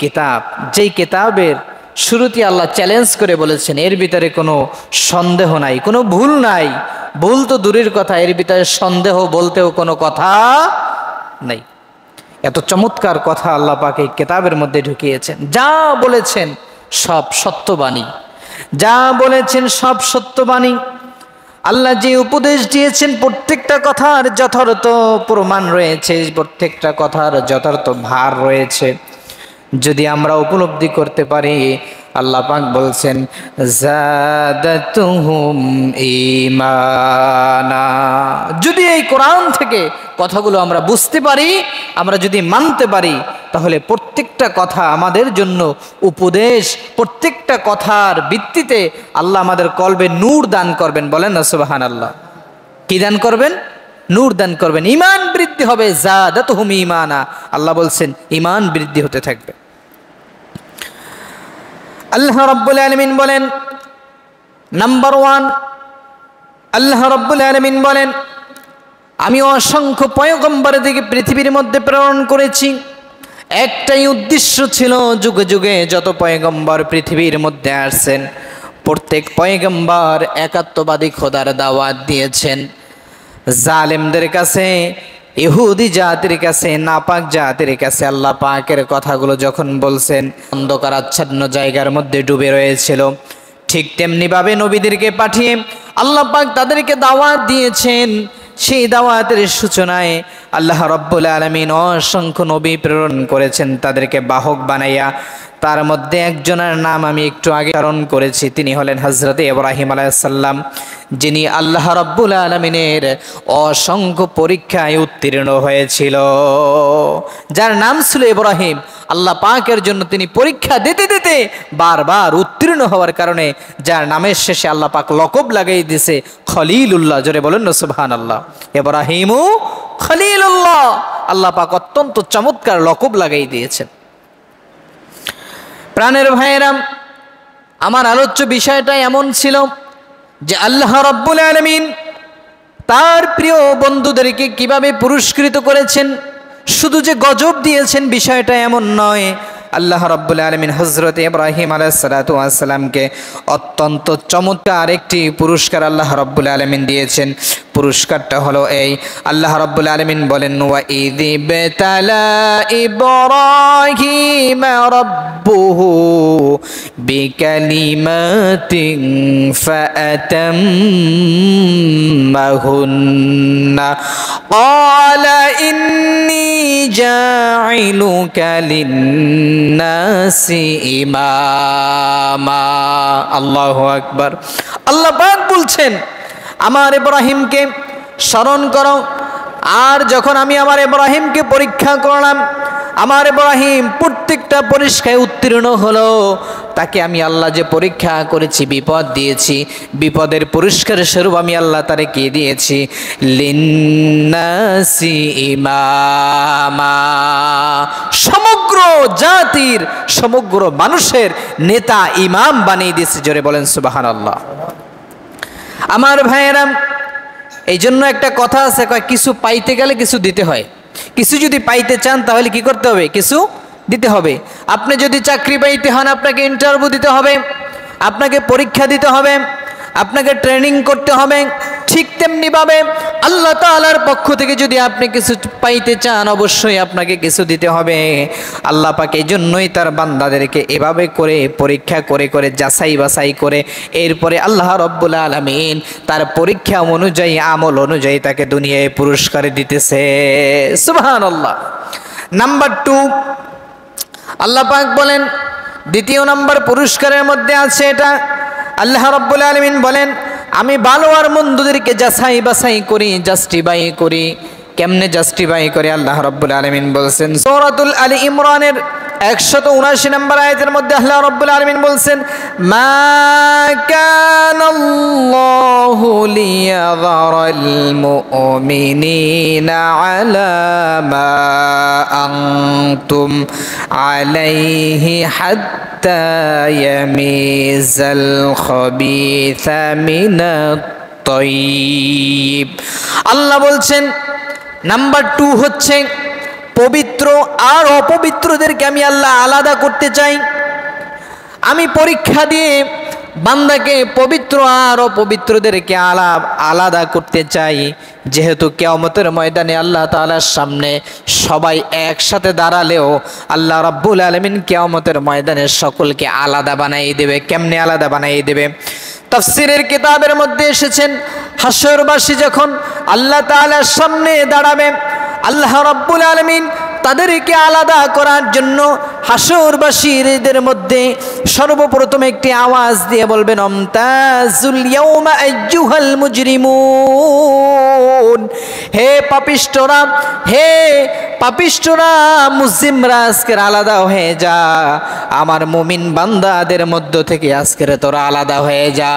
কিতাব, যেই কিতাবের শুরুতে আল্লাহ চ্যালেঞ্জ করে বলেছেন এর ভিতরে কোনো সন্দেহ নাই, কোনো ভুল নাই। ভুল তো দূরের কথা, এর ভিতরে সন্দেহ বলতেও কোনো কথা নাই। এত চমৎকার কথা আল্লাহ পাক এই কিতাবের মধ্যে ঢুকিয়েছেন। যা বলেছেন সব সত্যবাণী, যা বলেছেন সব সত্যবাণী। আল্লাহ যে উপদেশ দিয়েছেন প্রত্যেকটা কথার যথার্থ প্রমাণ রয়েছে, প্রত্যেকটা কথার যথার্থ ভার রয়েছে। যদি আমরা উপলব্ধি করতে পারি, আল্লাহ পাক বলছেন যাদাতুহুম ঈমানা। যদি এই কোরআন থেকে কথাগুলো আমরা বুঝতে পারি, আমরা যদি মানতে পারি, তাহলে প্রত্যেকটা কথা আমাদের জন্য উপদেশ। প্রত্যেকটা কথার ভিত্তিতে আল্লাহ আমাদের কলবে নূর দান করবেন। বলেন না সুবহানাল্লাহ। কি দান করবেন? নূর দান করবেন। ঈমান বৃদ্ধি হবে। যাদাতুহুম ঈমানা, আল্লাহ বলছেন ঈমান বৃদ্ধি হতে থাকবে। আল্লাহ রাব্বুল আলামিন বলেন, নাম্বার 1, আল্লাহ রাব্বুল আলামিন বলেন আমি অসংখ্য পয়গম্বরদেরকে পৃথিবীর মধ্যে প্রেরণ করেছি। একটাই উদ্দেশ্য ছিল, যুগে যুগে যত পয়গম্বর পৃথিবীর মধ্যে আসছেন, প্রত্যেক পয়গম্বর একাত্মবাদী খোদার দাওয়াত দিয়েছেন। জালেমদের কাছে, ইহুদি জাতির কাছে, নাপাক জাতির কাছে আল্লাহ পাকের কথাগুলো যখন বলছেন, অন্ধকার আচ্ছন্ন জায়গার মধ্যে ডুবে রয়েছিল, ঠিক তেমনিভাবে নবীদেরকে পাঠিয়ে আল্লাহ পাক তাদেরকে দাওয়াত দিয়েছেন। সেই দাওয়াতের সূচনায় আল্লাহ রাব্বুল আলামিন অসংখ্য নবী প্রেরণ করেছেন, তাদেরকে বাহক বানাইয়া। তার মধ্যে একজনের নাম আমি একটু আগে স্মরণ করেছি, তিনি হলেন হযরত ইব্রাহিম আলাইহিস সালাম, যিনি আল্লাহ রাব্বুল আলামিনের অসংখ্য পরীক্ষায় উত্তীর্ণ হয়েছিল, যার নাম ছিল ইব্রাহিম। আল্লাহ পাকের জন্য তিনি পরীক্ষা দিতে দিতে বারবার উত্তীর্ণ হওয়ার কারণে যার নামের শেষে আল্লাহ পাক লকব লাগাই দিয়েছে খলিলুল্লাহ। জোরে বলেন না সুবহানাল্লাহ। ইব্রাহিমু খলিলুল্লাহ, আল্লাহ পাক অত্যন্ত চমৎকার লকব লাগাই দিয়েছেন। প্রাণের ভাইয়েরা, আমার আলোচ্য বিষয়টা এমন ছিল যে আল্লাহ রাব্বুল আলামিন তার প্রিয় বন্ধুদেরকে কিভাবে পুরস্কৃত করেছেন। শুধু যে গজব দিয়েছেন বিষয়টা এমন নয়, আল্লাহ রাব্বুল আলামিন হযরত ইব্রাহিম আলাইহিস সালাতু ওয়াস সালামকে অত্যন্ত চমৎকার একটি পুরস্কার আল্লাহ রাব্বুল আলামিন দিয়েছেন। পুরস্কারটা হলো এই, আল্লাহ রাব্বুল আলামিন বলেন ওয়া ইযিবতালা ইব্রাহিম রাব্বুহু বিকালিমাতিন ফাআতাম্মাহুন্না ক্বালা ইন্নী জাইলুকা লিন্নাসি ইমামা। আল্লাহু আকবার। আল্লাহ পাক বলছেন আমার ইব্রাহিমকে স্মরণ করো। আর যখন আমি আমার ইব্রাহিমকে পরীক্ষা করলাম, আমার ইব্রাহিম প্রত্যেকটা পরীক্ষায় উত্তীর্ণ হলো। তাকে আমি আল্লাহ যে পরীক্ষা করেছি, বিপদ দিয়েছি, বিপদের পুরস্কার স্বরূপ আমি আল্লাহ তারে কে দিয়েছি? লিন্নাসি ইমামা, সমগ্র জাতির, সমগ্র মানুষের নেতা, ইমাম বানিয়ে দিয়েছে। জোরে বলেন সুবহানাল্লাহ। আমার ভাইয়েরা, এই জন্য একটা কথা আছে, কিছু পাইতে গেলে কিছু দিতে হয়। কিছু যদি পাইতে চান তাহলে কি করতে হবে? কিছু দিতে হবে। আপনি যদি চাকরি পাইতে হন, আপনাকে ইন্টারভিউ দিতে হবে, আপনাকে পরীক্ষা দিতে হবে, আপনাকে ট্রেনিং করতে হবে। ঠিক তেমনিভাবে আল্লাহ তাআলার পক্ষ থেকে যদি আপনি কিছু পাইতে চান, অবশ্যই আপনাকে কিছু দিতে হবে। আল্লাহ পাক এই জন্যই তার বান্দাদেরকে এভাবে করে পরীক্ষা করে করে যাচাই বাছাই করে এরপরে আল্লাহ রাব্বুল আলামিন তার পরীক্ষা অনুযায়ী, আমল অনুযায়ী তাকে দুনিয়ায় পুরস্কার দিতেছে। সুবহানাল্লাহ। নাম্বার 2, আল্লাহ পাক বলেন দ্বিতীয় নাম্বার পুরস্কারের মধ্যে আছে এটা। আল্লাহ রাব্বুল আলামিন বলেন আমি ভালো আর মন্দদেরকে যাচাই বাছাই করি, জাস্টিফাই করি। কেমনে জাস্টিফাই করে? আল্লাহ রাব্বুল আলামিন বলছেন সূরাতুল আলী ইমরানের 179 নম্বর আয়াতের মধ্যে আল্লাহ রাব্বুল আলামিন বলছেন মা কানাল্লাহু লিয়াযরাল মুমিনিনা আলা মা আনতুম আলাইহি হাত্তা ইয়ামিজাল খাবিসা মিনাত তাইয়্যিব। আল্লাহ বলছেন নাম্বার 2 হচ্ছে পবিত্র আর অপবিত্রদেরকে আমি আল্লাহ আলাদা করতে চাই। আমি পরীক্ষা দিয়ে বান্দাকে পবিত্র আর অপবিত্রদেরকে আলাদা করতে চাই। যেহেতু কিয়ামতের ময়দানে আল্লাহ তাআলার সামনে সবাই একসাথে দাঁড়ালেও আল্লাহ রাব্বুল আলামিন কিয়ামতের ময়দানে সকলকে আলাদা বানাই দেবে। কেমনে আলাদা বানাই দেবে? তাফসীরের কিতাবের মধ্যে এসেছেন, হাশরবাসী যখন আল্লাহ তাআলার সামনে দাঁড়াবে, আল্লাহ রাব্বুল আলামিন তাদেরকে আলাদা করার জন্য হাশরবাসীদের মধ্যে সর্বপ্রথম একটি আওয়াজ দিয়ে বলবেন, আমতাজুল ইয়াউমা আইয়ুহাল মুজরিমুন, হে পাপিষ্ঠরা, হে পাপিষ্ঠরা, মুসলিমরা আজকের আলাদা হয়ে যা। আমার মুমিন বান্দাদের মধ্য থেকে আজকের তোরা আলাদা হয়ে যা।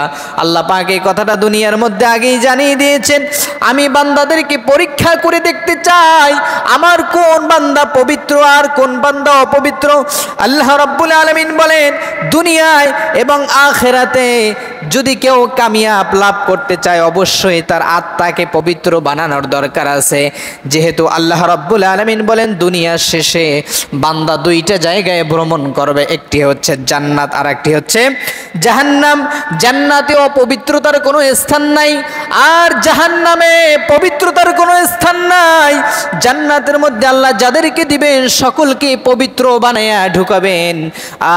আল্লাহ পাক এই কথাটা দুনিয়ার মধ্যে আগেই জানিয়ে দিয়েছেন। আমি বান্দাদেরকে পরীক্ষা করে দেখতে চাই আমার কোন বান্দা পবিত্র আর কোন বান্দা অপবিত্র। আল্লাহ রাব্বুল আলামিন বলেন, দুনিয়ায় এবং আখিরাতে যদি কেউ কামিয়াব লাভ করতে চায় অবশ্যই তার আত্মাকে পবিত্র বানানোর দরকার আছে। যেহেতু আল্লাহ রাব্বুল আলামিন বলেন দুনিয়ার শেষে বান্দা দুইটা জায়গায় ভ্রমণ করবে, একটি হচ্ছে জান্নাত আর একটি হচ্ছে জাহান্নাম। জান্নাতে অপবিত্রতার কোনো স্থান নাই আর জাহান্নামে পবিত্রতার কোনো স্থান নাই। জান্নাতের মধ্যে আল্লাহ যাদেরকে দিবেন সকলকে পবিত্র বানায়া ঢুকাবেন,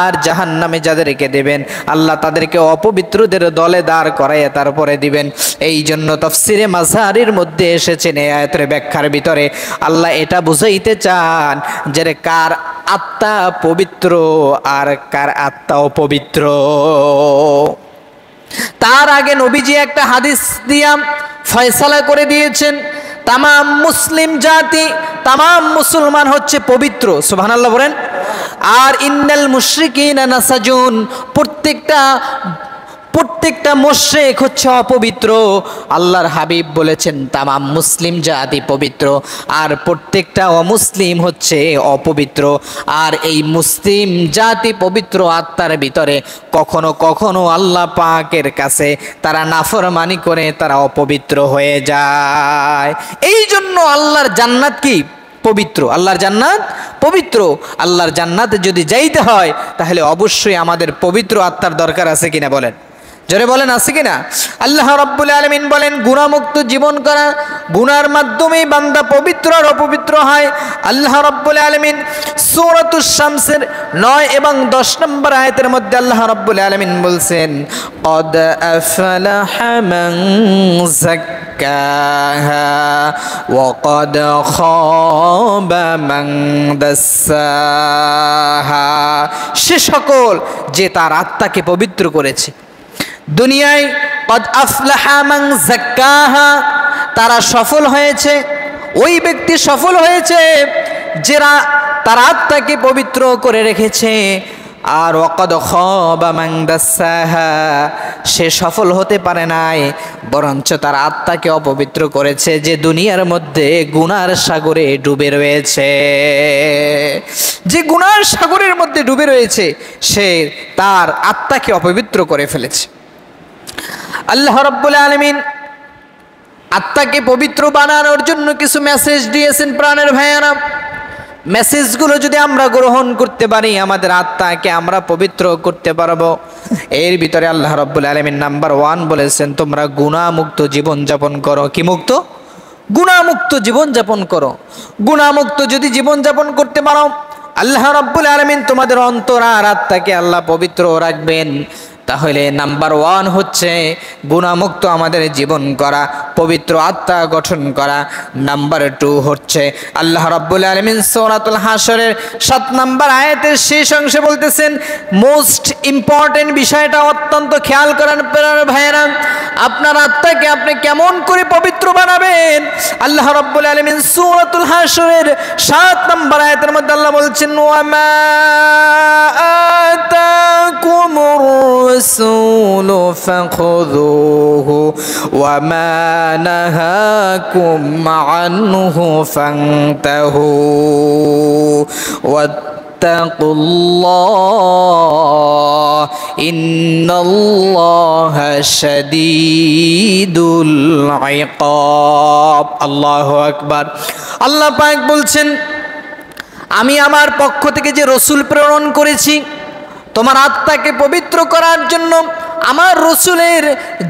আর জাহান্নামে যাদেরকে দেবেন আল্লাহ তাদেরকে অপবিত্রদের দলে দাঁড় করাইয়া তারপরে দিবেন। এই জন্য তাফসিরে মাযহারির মধ্যে এসেছেন এই আয়াতের ব্যাখ্যার ভিতরে আল্লাহ এটা বুঝাইতে চান যে কার আত্মা পবিত্র আর কার আত্মা অপবিত্র। তার আগে নবীজি একটা হাদিস দিয়া ফয়সালা করে দিয়েছেন, তামাম মুসলিম জাতি, তামাম মুসলমান হচ্ছে পবিত্র। সুবহানাল্লাহ বলেন। আর ইন্নাল মুশরিকিনা নাসাজুন, প্রত্যেকটা মুশরিক হচ্ছে অপবিত্র। আল্লাহর হাবিব বলেছেন তামাম মুসলিম জাতি পবিত্র আর প্রত্যেকটা অমুসলিম হচ্ছে অপবিত্র। আর এই মুসলিম জাতি পবিত্র আত্মার ভিতরে কখনো কখনো আল্লাহ পাকের কাছে তারা নাফরমানি করে তারা অপবিত্র হয়ে যায়। এই জন্য আল্লাহর জান্নাত কি পবিত্র, আল্লাহর জান্নাত পবিত্র। আল্লাহর জান্নাতে যদি যাইতে হয় তাহলে অবশ্যই আমাদের পবিত্র আত্মার দরকার আছে কিনা বলেন, জোরে বলেন আছে কিনা? আল্লাহ রাব্বুল আলামিন বলেন গুনাহমুক্ত জীবন করা, গুনার মাধ্যমেই বান্দা পবিত্র আর অপবিত্র হয়। আল্লাহ রাব্বুল আলামিন সূরাতুশ শামসের 9 এবং 10 নম্বর আয়াতের মধ্যে আল্লাহ রাব্বুল আলামিন বলছেন, ক্বাদ আফলাহা মান যাক্কাহা ওয়া ক্বাদ খাবা মান দাসসাহা, সে সকল যে তার আত্মাকে পবিত্র করেছে। দুনিয়ায় ক্বাদ আফলাহা মান যাক্কাহা, তারা সফল হয়েছে, ওই ব্যক্তি সফল হয়েছে যারা তার আত্মাকে পবিত্র করে রেখেছে। আর ওয়াকাদ খাবা মান দাসসাহা, সে সফল হতে পারে নাই, বরঞ্চ তার আত্মাকে অপবিত্র করেছে, যে দুনিয়ার মধ্যে গুনার সাগরে ডুবে রয়েছে। যে গুনার সাগরের মধ্যে ডুবে রয়েছে সে তার আত্মাকে অপবিত্র করে ফেলেছে। আল্লাহ রাব্বুল আলামিন আত্মাকে পবিত্র বানানোর জন্য কিছু মেসেজ দিয়েছেন প্রাণের ভাইয়ারা। মেসেজগুলো যদি আমরা গ্রহণ করতে পারি আমাদের আত্মাকে আমরা পবিত্র করতে পারবো। এর ভিতরে আল্লাহ রাব্বুল আলামিন নাম্বার 1 বলেছেন তোমরা গুনাহমুক্ত জীবন যাপন করো। কি মুক্ত? গুনাহমুক্ত জীবন যাপন করো। গুনাহমুক্ত যদি জীবন যাপন করতে পারো আল্লাহ রাব্বুল আলামিন তোমাদের অন্তর আর আত্মাকে আল্লাহ পবিত্র রাখবেন। তাহলে নাম্বার 1 হচ্ছে গুনাহমুক্ত আমাদের জীবন করা, পবিত্র আত্মা গঠন করা। নাম্বার 2 হচ্ছে আল্লাহ রাব্বুল আলামিন সূরাতুল হাশরের 7 নম্বর আয়াতের শেষ অংশে বলতেছেন, মোস্ট ইম্পর্টেন্ট বিষয়টা অত্যন্ত খেয়াল করেন ভাইয়েরা, আপনার আত্মাকে আপনি কেমন করে পবিত্র বানাবেন। আল্লাহ রাব্বুল আলামিন সূরাতুল হাশরের 7 নম্বর আয়াতের মধ্যে আল্লাহ বলছেন, ওয়ামা আতাকুমুর الرسول فخذوه وما نهاكم عنه فانتهوا واتقوا الله إن الله شديد العقاب। الله أكبر। আল্লাহ পাক বলছেন আমি আমার পক্ষ থেকে যে রসুল প্রেরণ করেছি তোমার আত্মাকে পবিত্র করার জন্য, আমার রসুলের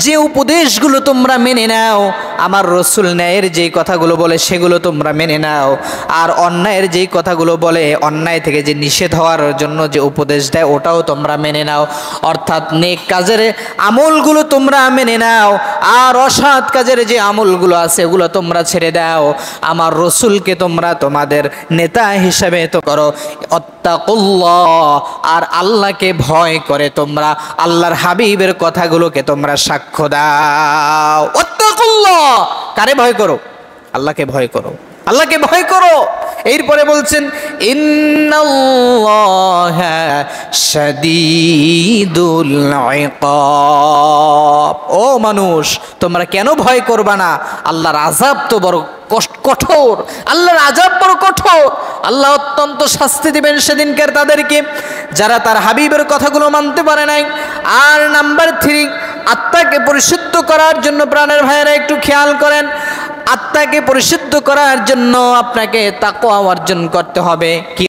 যে উপদেশগুলো তোমরা মেনে নাও, আমার রসুল ন্যায়ের যেই কথাগুলো বলে সেগুলো তোমরা মেনে নাও, আর অন্যায়ের যেই কথাগুলো বলে, অন্যায় থেকে যে নিষেধ হওয়ার জন্য যে উপদেশ দেয় ওটাও তোমরা মেনে নাও। অর্থাৎ নেক কাজের আমলগুলো তোমরা মেনে নাও, আর অসৎ কাজের যে আমলগুলো আছে ওগুলো তোমরা ছেড়ে দাও। আমার রসুলকে তোমরা তোমাদের নেতা হিসেবে তো করো। অত্তাকুল্লাহ, আর আল্লাহকে ভয় করে তোমরা আল্লাহর হাবিবের কথাগুলোকে তোমরা সাক্ষ্য দাও। অত্তাকুল্লাহ, কারে ভয় করো? আল্লাহকে ভয় করো, আল্লাহকে ভয় করো। এরপরে বলছেন ইন্নাল্লাহা শাদীদুল ইকাব। ও মানুষ, তোমরা কেন ভয় করবা না? আল্লাহর আযাব তো বড় কঠোর, আল্লাহর আযাব বড় কঠোর। আল্লাহ অত্যন্ত শাস্তি দিবেন সেদিনকার তাদেরকে যারা তার হাবিবের কথাগুলো মানতে পারে নাই। আর নাম্বার 3, আত্মাকে পরিশুদ্ধ করার জন্য প্রাণের ভাইয়েরা একটু খেয়াল করেন, আত্মাকে পরিশুদ্ধ করার জন্য আপনাকে তাকওয়া অর্জন করতে হবে। কি